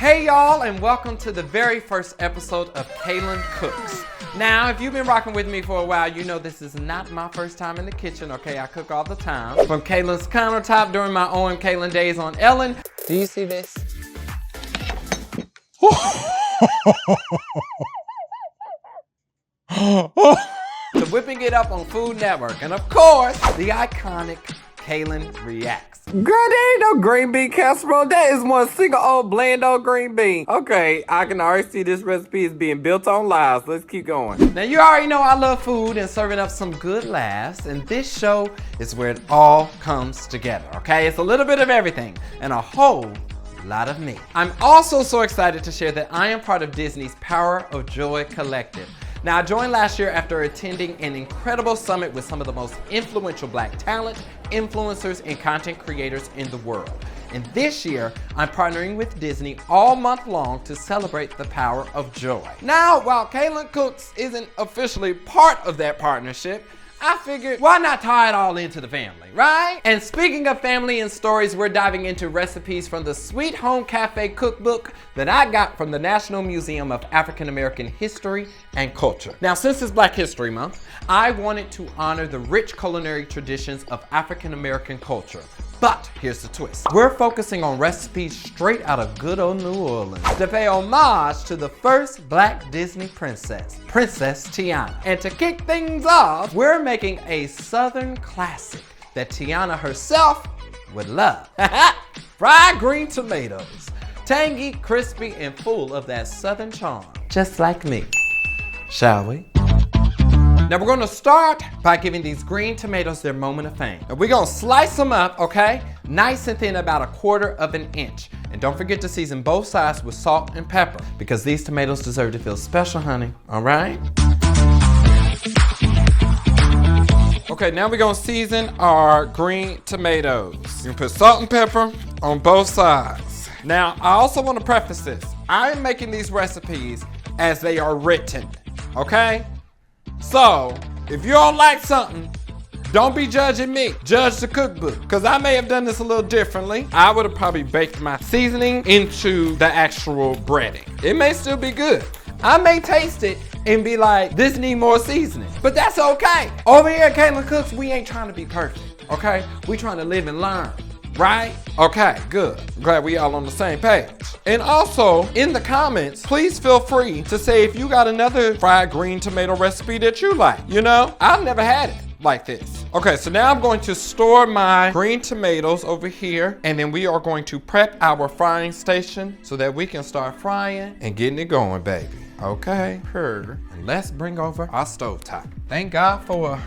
Hey y'all, and welcome to the very first episode of Kalen Cooks. Now, if you've been rocking with me for a while, you know this is not my first time in the kitchen, okay? I cook all the time. From Kalen's countertop during my OM Kalen days on Ellen. Do you see this? To whipping it up on Food Network. And of course, the iconic Kalen Reacts. Girl, that ain't no green bean casserole. That is one single old bland old green bean. Okay, I can already see this recipe is being built on lies. Let's keep going. Now, you already know I love food and serving up some good laughs, and this show is where it all comes together, okay? It's a little bit of everything and a whole lot of me. I'm also so excited to share that I am part of Disney's Power of Joy Collective. Now, I joined last year after attending an incredible summit with some of the most influential Black talent, influencers, and content creators in the world. And this year, I'm partnering with Disney all month long to celebrate the power of joy. Now, while Kalen Cooks isn't officially part of that partnership, I figured, why not tie it all into the family, right? And speaking of family and stories, we're diving into recipes from the Sweet Home Cafe cookbook that I got from the National Museum of African American History and Culture. Now, since it's Black History Month, I wanted to honor the rich culinary traditions of African American culture. But here's the twist. We're focusing on recipes straight out of good old New Orleans to pay homage to the first Black Disney princess, Princess Tiana. And to kick things off, we're making a Southern classic that Tiana herself would love. Fried green tomatoes. Tangy, crispy, and full of that Southern charm. Just like me. Shall we? Now we're gonna start by giving these green tomatoes their moment of fame. And we're gonna slice them up, okay? Nice and thin, about 1/4 of an inch. And don't forget to season both sides with salt and pepper because these tomatoes deserve to feel special, honey, all right? Okay, now we're gonna season our green tomatoes. You can put salt and pepper on both sides. Now, I also wanna preface this. I'm making these recipes as they are written, okay? So, if you don't like something, don't be judging me. Judge the cookbook, because I may have done this a little differently. I would have probably baked my seasoning into the actual breading. It may still be good. I may taste it and be like, this need more seasoning, but that's okay. Over here at Kalen Cooks, we ain't trying to be perfect, okay? We trying to live and learn. Right? Okay, good. Glad we all on the same page. And also, in the comments, please feel free to say if you got another fried green tomato recipe that you like. You know, I've never had it like this. Okay, so now I'm going to store my green tomatoes over here, and then we are going to prep our frying station so that we can start frying and getting it going, baby. Okay, here. And let's bring over our stovetop. Thank God for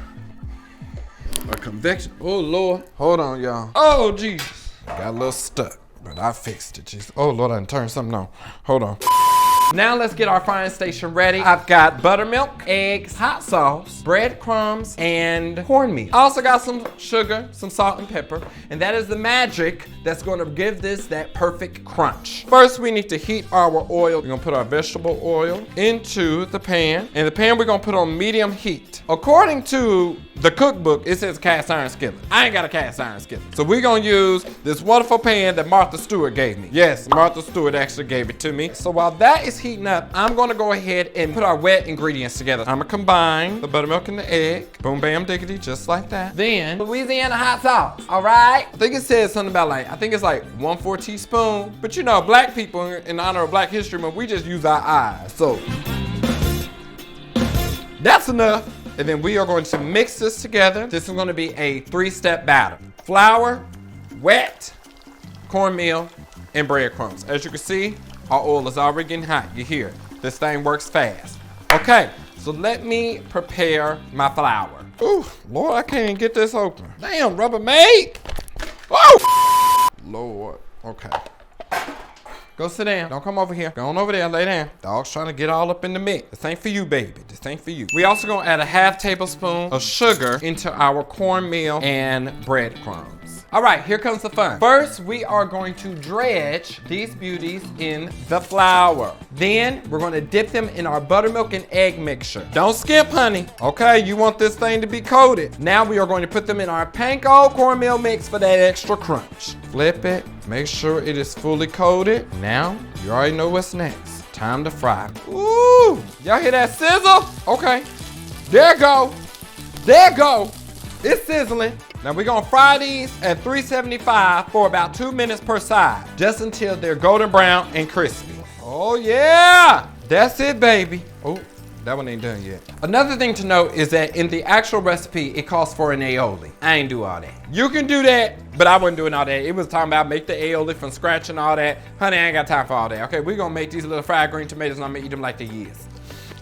a convection. Oh Lord, hold on y'all. Oh Jesus, got a little stuck, but I fixed it. Jesus. Oh Lord, I done turned something on. Hold on. Now let's get our frying station ready. I've got buttermilk, eggs, hot sauce, breadcrumbs, and cornmeal. I also got some sugar, some salt and pepper, and that is the magic that's gonna give this that perfect crunch. First, we need to heat our oil. We're gonna put our vegetable oil into the pan, and the pan we're gonna put on medium heat. According to the cookbook, it says cast iron skillet. I ain't got a cast iron skillet. So we're gonna use this wonderful pan that Martha Stewart gave me. Yes, Martha Stewart actually gave it to me. So while that is heating up, I'm gonna go ahead and put our wet ingredients together. I'm gonna combine the buttermilk and the egg. Boom, bam, diggity, just like that. Then, Louisiana hot sauce, all right? I think it says something about I think it's like 1/4 teaspoon. But you know, Black people, in honor of Black History Month, we just use our eyes. So, that's enough. And then we are going to mix this together. This is gonna be a 3-step batter. Flour, wet, cornmeal, and breadcrumbs. As you can see, our oil is already getting hot. You hear it. This thing works fast. Okay, so let me prepare my flour. Ooh, Lord, I can't even get this open. Damn, Rubbermaid. Oh, Lord, okay. Go sit down. Don't come over here. Go on over there, lay down. Dog's trying to get all up in the mix. This ain't for you, baby. This ain't for you. We also gonna add a 1/2 tablespoon of sugar into our cornmeal and breadcrumbs. All right, here comes the fun. First, we are going to dredge these beauties in the flour. Then, we're gonna dip them in our buttermilk and egg mixture. Don't skip, honey. Okay, you want this thing to be coated. Now, we are going to put them in our panko cornmeal mix for that extra crunch. Flip it, make sure it is fully coated. Now, you already know what's next. Time to fry. Ooh, y'all hear that sizzle? Okay, there go. There go. It's sizzling. Now we're gonna fry these at 375 for about 2 minutes per side, just until they're golden brown and crispy. Oh yeah, that's it, baby. Oh, that one ain't done yet. Another thing to note is that in the actual recipe, it calls for an aioli. I ain't do all that. You can do that, but I wasn't doing all that. It was talking about make the aioli from scratch and all that. Honey, I ain't got time for all that. Okay, we're gonna make these little fried green tomatoes and I'm gonna eat them like they is.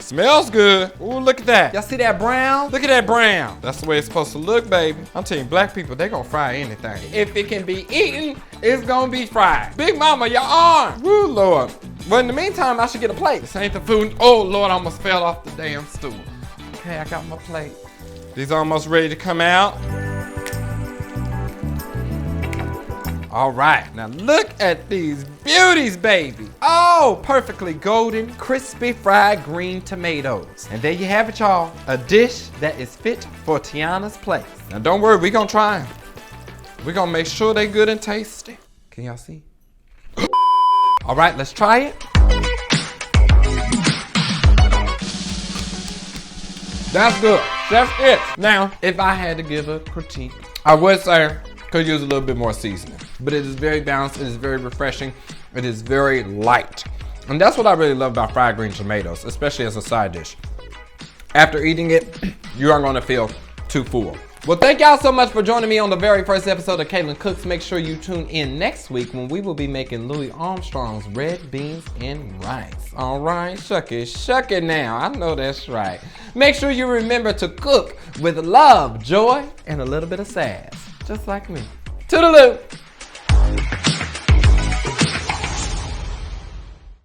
Smells good. Ooh, look at that. Y'all see that brown? Look at that brown. That's the way it's supposed to look, baby. I'm telling you, black people, they gonna fry anything. If it can be eaten, it's gonna be fried. Big mama, your arm. Woo, Lord. But in the meantime, I should get a plate. This ain't the food. Oh, Lord, I almost fell off the damn stool. Okay, I got my plate. These almost ready to come out. All right, now look at these beauties, baby. Oh, perfectly golden, crispy fried green tomatoes. And there you have it, y'all. A dish that is fit for Tiana's place. Now don't worry, we gonna try them. We gonna make sure they good and tasty. Can y'all see? All right, let's try it. That's good, that's it. Now, if I had to give a critique, I would say could use a little bit more seasoning. But it is very balanced, it is very refreshing, it is very light. And that's what I really love about fried green tomatoes, especially as a side dish. After eating it, you aren't gonna feel too full. Well, thank y'all so much for joining me on the very first episode of Kalen Cooks. Make sure you tune in next week when we will be making Louis Armstrong's red beans and rice. All right, shuck it now. I know that's right. Make sure you remember to cook with love, joy, and a little bit of sass, just like me. Toodaloo.